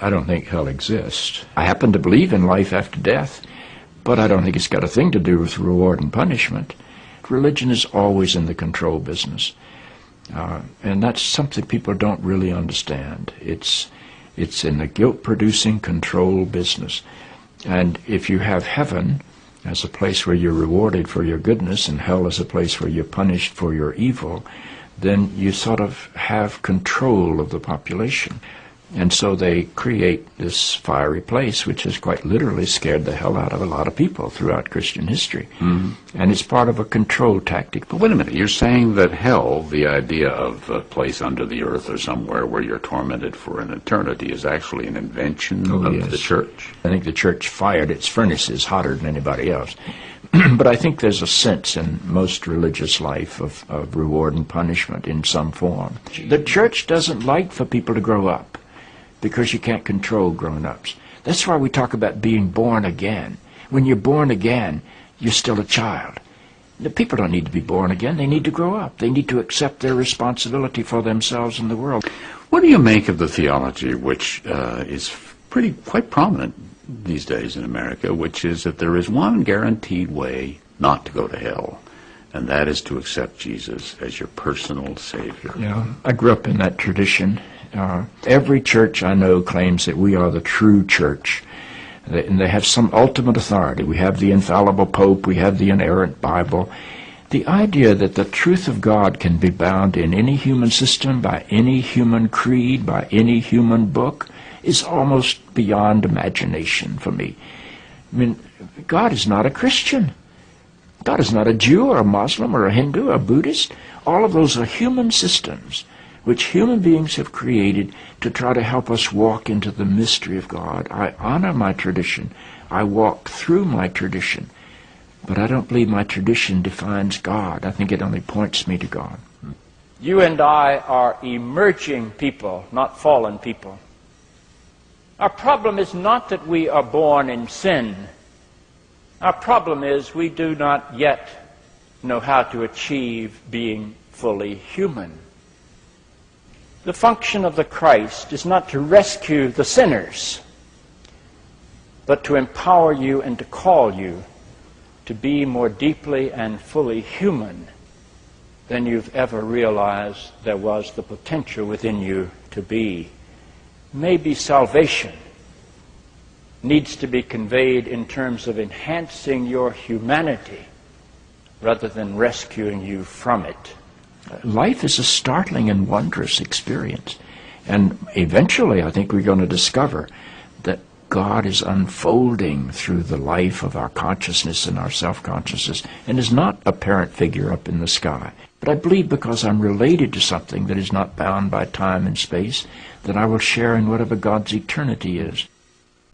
I don't think hell exists. I happen to believe in life after death, but I don't think it's got a thing to do with reward and punishment. Religion is always in the control business. And that's something people don't really understand. It's in the guilt-producing control business. And if you have heaven as a place where you're rewarded for your goodness and hell as a place where you're punished for your evil, then you sort of have control of the population. And so they create this fiery place, which has quite literally scared the hell out of a lot of people throughout Christian history. Mm-hmm. And it's part of a control tactic. But wait a minute, you're saying that hell, the idea of a place under the earth or somewhere where you're tormented for an eternity, is actually an invention of the church? I think the church fired its furnaces hotter than anybody else. But I think there's a sense in most religious life of reward and punishment in some form. The church doesn't like for people to grow up, because you can't control grown-ups. That's why we talk about being born again. When you're born again, you're still a child. The people don't need to be born again. They need to grow up. They need to accept their responsibility for themselves and the world. What do you make of the theology, which is quite prominent these days in America, which is that there is one guaranteed way not to go to hell, and that is to accept Jesus as your personal Savior? Yeah, I grew up in that tradition. Every church I know claims that we are the true church, and they have some ultimate authority. We have the infallible Pope, we have the inerrant Bible. The idea that the truth of God can be bound in any human system, by any human creed, by any human book, is almost beyond imagination for me. I mean, God is not a Christian. God is not a Jew or a Muslim or a Hindu or a Buddhist. All of those are human systems which human beings have created to try to help us walk into the mystery of God. I honor my tradition. I walk through my tradition. But I don't believe my tradition defines God. I think it only points me to God. You and I are emerging people, not fallen people. Our problem is not that we are born in sin. Our problem is we do not yet know how to achieve being fully human. The function of the Christ is not to rescue the sinners, but to empower you and to call you to be more deeply and fully human than you've ever realized there was the potential within you to be. Maybe salvation needs to be conveyed in terms of enhancing your humanity rather than rescuing you from it. Life is a startling and wondrous experience. And eventually, I think we're going to discover that God is unfolding through the life of our consciousness and our self-consciousness, and is not a parent figure up in the sky. But I believe because I'm related to something that is not bound by time and space, that I will share in whatever God's eternity is.